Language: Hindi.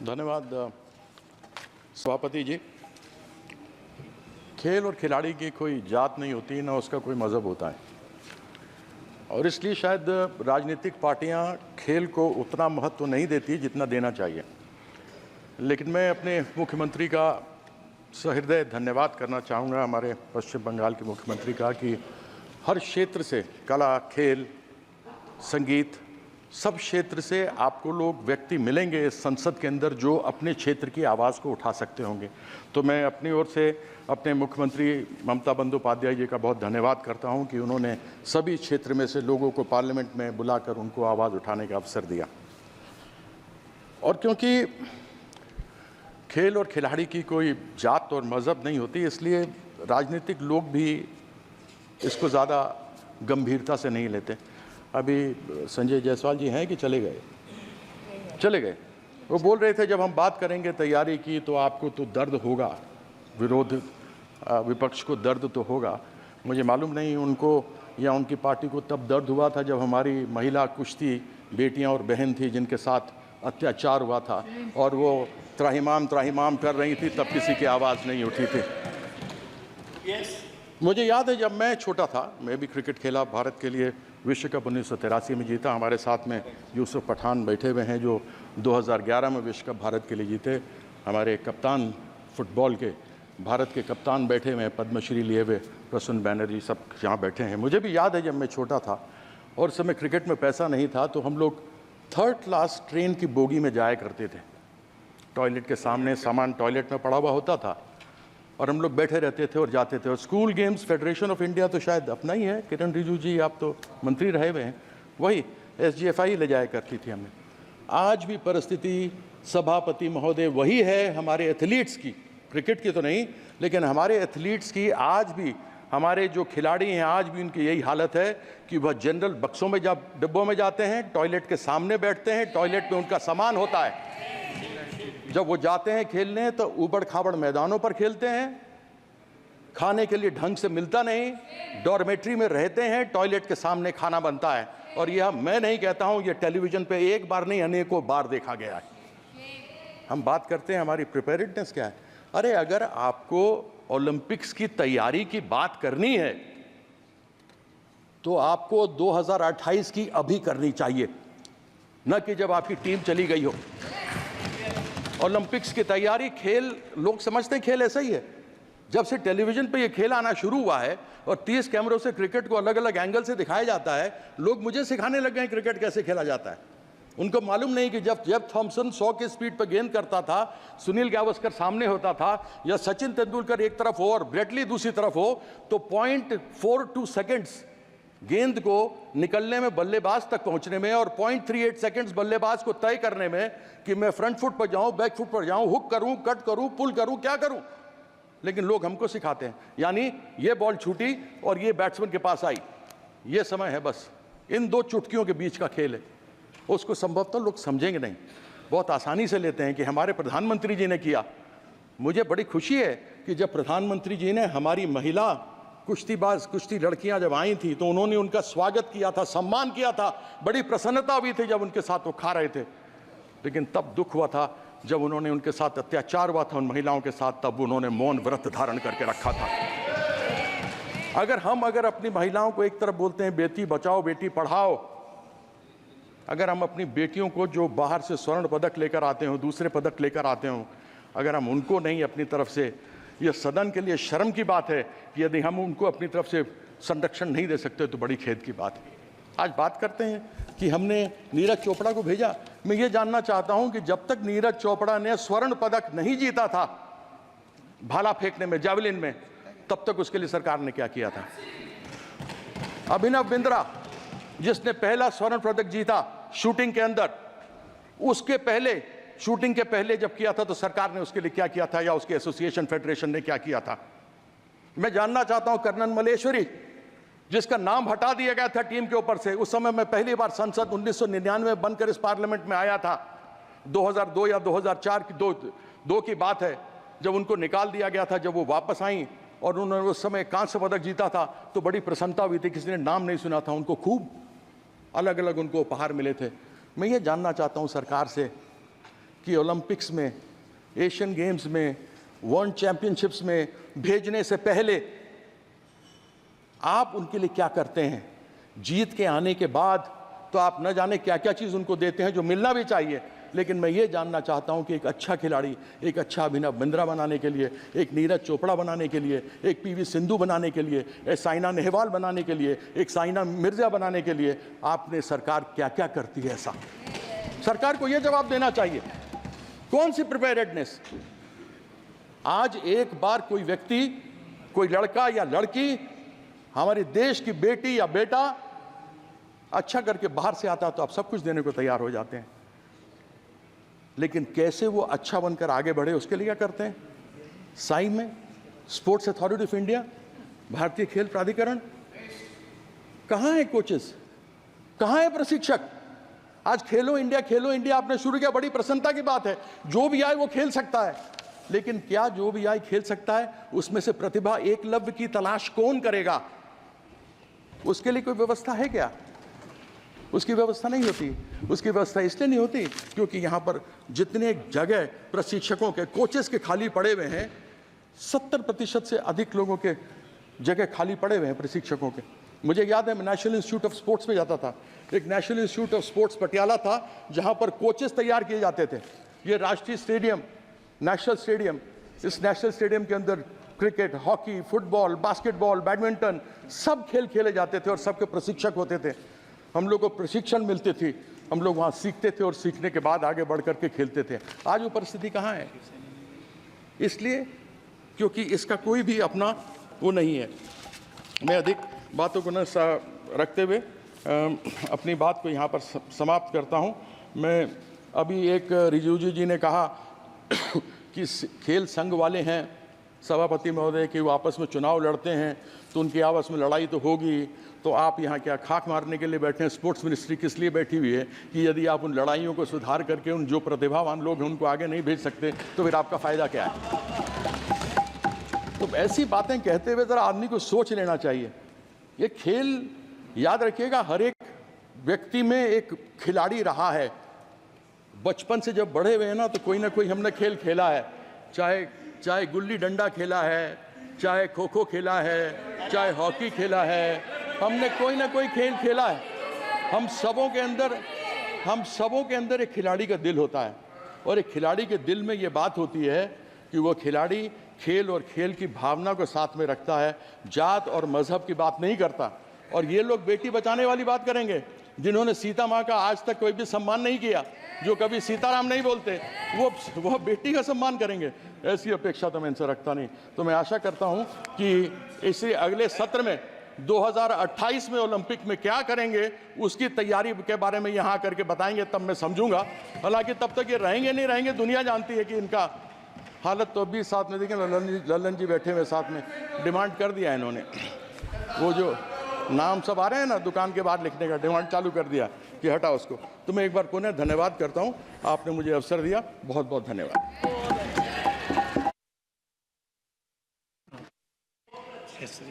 धन्यवाद सभापति जी। खेल और खिलाड़ी की कोई जात नहीं होती, ना उसका कोई मज़हब होता है, और इसलिए शायद राजनीतिक पार्टियां खेल को उतना महत्व नहीं देती जितना देना चाहिए। लेकिन मैं अपने मुख्यमंत्री का सहृदय धन्यवाद करना चाहूँगा, हमारे पश्चिम बंगाल के मुख्यमंत्री का, कि हर क्षेत्र से, कला, खेल, संगीत, सब क्षेत्र से आपको लोग व्यक्ति मिलेंगे इस संसद के अंदर जो अपने क्षेत्र की आवाज़ को उठा सकते होंगे। तो मैं अपनी ओर से अपने मुख्यमंत्री ममता बंदोपाध्याय जी का बहुत धन्यवाद करता हूं कि उन्होंने सभी क्षेत्र में से लोगों को पार्लियामेंट में बुलाकर उनको आवाज़ उठाने का अवसर दिया। और क्योंकि खेल और खिलाड़ी की कोई जात और मज़हब नहीं होती, इसलिए राजनीतिक लोग भी इसको ज़्यादा गंभीरता से नहीं लेते। अभी संजय जायसवाल जी हैं कि चले गए? चले गए। वो बोल रहे थे जब हम बात करेंगे तैयारी की तो आपको तो दर्द होगा, विपक्ष को दर्द तो होगा। मुझे मालूम नहीं उनको या उनकी पार्टी को तब दर्द हुआ था जब हमारी महिला कुश्ती बेटियां और बहन थी जिनके साथ अत्याचार हुआ था और वो त्राहिमाम त्राहिमाम कर रही थी, तब किसी की आवाज़ नहीं उठी थी। मुझे याद है जब मैं छोटा था, मैं भी क्रिकेट खेला, भारत के लिए विश्व कप 1983 में जीता। हमारे साथ में यूसुफ पठान बैठे हुए हैं जो 2011 में विश्व कप भारत के लिए जीते। हमारे कप्तान फुटबॉल के, भारत के कप्तान बैठे हुए हैं, पद्मश्री लिए हुए प्रसून बैनर्जी, सब यहाँ बैठे हैं। मुझे भी याद है जब मैं छोटा था और उस समय क्रिकेट में पैसा नहीं था तो हम लोग 3rd क्लास ट्रेन की बोगी में जाया करते थे। टॉयलेट के सामने सामान टॉयलेट में पड़ा हुआ होता था और हम लोग बैठे रहते थे और जाते थे। और school games federation of India तो शायद अपना ही है, किरण रिजिजू जी आप तो मंत्री रहे हुए हैं, वही SGFI ले जाया करती थी हमें। आज भी परिस्थिति सभापति महोदय वही है हमारे एथलीट्स की, क्रिकेट की तो नहीं, लेकिन हमारे एथलीट्स की आज भी, हमारे जो खिलाड़ी हैं आज भी उनकी यही हालत है कि वह जनरल बक्सों में, जब डिब्बों में जाते हैं, टॉयलेट के सामने बैठते हैं, टॉयलेट में उनका सामान होता है। जब वो जाते हैं खेलने तो ऊबड़ खाबड़ मैदानों पर खेलते हैं, खाने के लिए ढंग से मिलता नहीं, डॉर्मेट्री में रहते हैं, टॉयलेट के सामने खाना बनता है। और यह मैं नहीं कहता हूं, यह टेलीविजन पे एक बार नहीं अनेकों बार देखा गया है। हम बात करते हैं हमारी प्रिपेयर्डनेस क्या है। अरे अगर आपको ओलंपिक्स की तैयारी की बात करनी है तो आपको 2028 की अभी करनी चाहिए, न कि जब आपकी टीम चली गई हो। ओलंपिक्स की तैयारी, खेल, लोग समझते हैं खेल ऐसा ही है। जब से टेलीविजन पे ये खेल आना शुरू हुआ है और 30 कैमरों से क्रिकेट को अलग अलग एंगल से दिखाया जाता है, लोग मुझे सिखाने लग गए क्रिकेट कैसे खेला जाता है। उनको मालूम नहीं कि जब थॉमसन 100 की स्पीड पर गेंद करता था, सुनील गावस्कर सामने होता था, या सचिन तेंदुलकर एक तरफ हो और ब्रेटली दूसरी तरफ हो, तो 0.42 सेकेंड्स गेंद को निकलने में, बल्लेबाज तक पहुंचने में, और 0.38 सेकंड्स बल्लेबाज को तय करने में कि मैं फ्रंट फुट पर जाऊं, बैक फुट पर जाऊं, हुक करूं, कट करूं, पुल करूं, क्या करूं। लेकिन लोग हमको सिखाते हैं, यानी ये बॉल छूटी और ये बैट्समैन के पास आई, ये समय है, बस इन दो चुटकियों के बीच का खेल है। उसको संभवतः लोग समझेंगे नहीं, बहुत आसानी से लेते हैं कि हमारे प्रधानमंत्री जी ने किया। मुझे बड़ी खुशी है कि जब प्रधानमंत्री जी ने हमारी महिला कुश्तीबाज, कुश्ती लड़कियां जब आई थी तो उन्होंने उनका स्वागत किया था, सम्मान किया था, बड़ी प्रसन्नता हुई थी जब उनके साथ वो खा रहे थे। लेकिन तब दुख हुआ था जब उन्होंने, उनके साथ अत्याचार हुआ था उन महिलाओं के साथ, तब उन्होंने मौन व्रत धारण करके रखा था। अगर अपनी महिलाओं को एक तरफ बोलते हैं बेटी बचाओ बेटी पढ़ाओ, अगर हम अपनी बेटियों को जो बाहर से स्वर्ण पदक लेकर आते हो, दूसरे पदक लेकर आते हो, अगर हम उनको नहीं अपनी तरफ से, यह सदन के लिए शर्म की बात है कि यदि हम उनको अपनी तरफ से संरक्षण नहीं दे सकते तो बड़ी खेद की बात है। आज बात करते हैं कि हमने नीरज चोपड़ा को भेजा। मैं ये जानना चाहता हूं कि जब तक नीरज चोपड़ा ने स्वर्ण पदक नहीं जीता था भाला फेंकने में, जावलिन में, तब तक उसके लिए सरकार ने क्या किया था। अभिनव बिंद्रा जिसने पहला स्वर्ण पदक जीता शूटिंग के अंदर, उसके पहले, शूटिंग के पहले जब किया था तो सरकार ने उसके लिए क्या किया था, या उसके एसोसिएशन फेडरेशन ने क्या किया था। मैं जानना चाहता हूं कर्नल मलेश्वरी जिसका नाम हटा दिया गया था टीम के ऊपर से, उस समय मैं पहली बार संसद 1999 में बनकर इस पार्लियामेंट में आया था, 2002 या 2004 की दो की बात है, जब उनको निकाल दिया गया था। जब वो वापस आई और उन्होंने उस समय कांस्य पदक जीता था तो बड़ी प्रसन्नता हुई थी, किसी ने नाम नहीं सुना था, उनको खूब अलग अलग उनको उपहार मिले थे। मैं ये जानना चाहता हूँ सरकार से कि ओलंपिक्स में, एशियन गेम्स में, वर्ल्ड चैंपियनशिप्स में भेजने से पहले आप उनके लिए क्या करते हैं? जीत के आने के बाद तो आप न जाने क्या क्या चीज़ उनको देते हैं जो मिलना भी चाहिए, लेकिन मैं ये जानना चाहता हूं कि एक अच्छा खिलाड़ी, एक अच्छा अभिनव बिंद्रा बनाने के लिए, एक नीरज चोपड़ा बनाने के लिए, एक पीवी सिंधु बनाने के लिए, एक साइना नेहवाल बनाने के लिए, एक साइना मिर्जा बनाने के लिए आपने सरकार क्या क्या करती है? ऐसा सरकार को यह जवाब देना चाहिए। कौन सी प्रिपेयर्डनेस? आज एक बार कोई व्यक्ति, कोई लड़का या लड़की, हमारे देश की बेटी या बेटा अच्छा करके बाहर से आता तो आप सब कुछ देने को तैयार हो जाते हैं, लेकिन कैसे वो अच्छा बनकर आगे बढ़े उसके लिए क्या करते हैं? साई में स्पोर्ट्स अथॉरिटी ऑफ इंडिया, भारतीय खेल प्राधिकरण, कहाँ है कोचेस, कहाँ है प्रशिक्षक? आज खेलो इंडिया आपने शुरू किया, बड़ी प्रसन्नता की बात है, जो भी आए वो खेल सकता है, लेकिन क्या जो भी आए खेल सकता है? उसमें से प्रतिभा एकलव्य की तलाश कौन करेगा? उसके लिए कोई व्यवस्था है क्या? उसकी व्यवस्था नहीं होती। उसकी व्यवस्था इसलिए नहीं होती क्योंकि यहाँ पर जितने जगह प्रशिक्षकों के, कोचेस के खाली पड़े हुए हैं, 70% से अधिक लोगों के जगह खाली पड़े हुए हैं प्रशिक्षकों के। मुझे याद है मैं नेशनल इंस्टीट्यूट ऑफ स्पोर्ट्स में जाता था, एक national institute of sports Patiala था जहाँ पर कोचेस तैयार किए जाते थे। ये राष्ट्रीय स्टेडियम, नेशनल स्टेडियम, इस नेशनल स्टेडियम के अंदर cricket, hockey, football, basketball, badminton सब खेल खेले जाते थे और सबके प्रशिक्षक होते थे। हम लोग को प्रशिक्षण मिलती थी, हम लोग वहाँ सीखते थे और सीखने के बाद आगे बढ़ करके खेलते थे। आज वो परिस्थिति कहाँ है? इसलिए क्योंकि इसका कोई भी अपना वो नहीं है। मैं अधिक बातों को न रखते हुए अपनी बात को यहाँ पर समाप्त करता हूँ। मैं अभी एक रिजिजू जी ने कहा कि खेल संघ वाले हैं सभापति महोदय कि वो आपस में चुनाव लड़ते हैं तो उनकी आपस में लड़ाई तो होगी, तो आप यहाँ क्या खाक मारने के लिए बैठे हैं? स्पोर्ट्स मिनिस्ट्री किस लिए बैठी हुई है कि यदि आप उन लड़ाइयों को सुधार करके उन जो प्रतिभावान लोग हैं उनको आगे नहीं भेज सकते तो फिर आपका फ़ायदा क्या है? तो ऐसी बातें कहते हुए ज़रा आदमी को सोच लेना चाहिए। ये खेल, याद रखिएगा, हर एक व्यक्ति में एक खिलाड़ी रहा है। बचपन से जब बड़े हुए हैं ना तो कोई ना कोई हमने खेल खेला है, चाहे गुल्ली डंडा खेला है, चाहे खो खो खेला है, चाहे हॉकी खेला है, हमने कोई ना कोई खेल खेला है। हम सबों के अंदर एक खिलाड़ी का दिल होता है और एक खिलाड़ी के दिल में ये बात होती है कि वो खिलाड़ी खेल और खेल की भावना को साथ में रखता है, जात और मजहब की बात नहीं करता। और ये लोग बेटी बचाने वाली बात करेंगे, जिन्होंने सीता माँ का आज तक कोई भी सम्मान नहीं किया, जो कभी सीताराम नहीं बोलते, वो बेटी का सम्मान करेंगे, ऐसी अपेक्षा तो मैं इनसे रखता नहीं। तो मैं आशा करता हूँ कि इसी अगले सत्र में 2028 में ओलंपिक में क्या करेंगे उसकी तैयारी के बारे में यहाँ करके बताएंगे, तब मैं समझूंगा। हालांकि तब तक ये रहेंगे नहीं रहेंगे, दुनिया जानती है कि इनका हालत तो अभी साथ में देखें, लल्लन जी बैठे हुए साथ में, डिमांड कर दिया इन्होंने, वो जो नाम सब आ रहे हैं ना दुकान के बाहर लिखने का, डिमांड चालू कर दिया कि हटा उसको। तो मैं एक बार पुनः धन्यवाद करता हूँ, आपने मुझे अवसर दिया, बहुत बहुत धन्यवाद।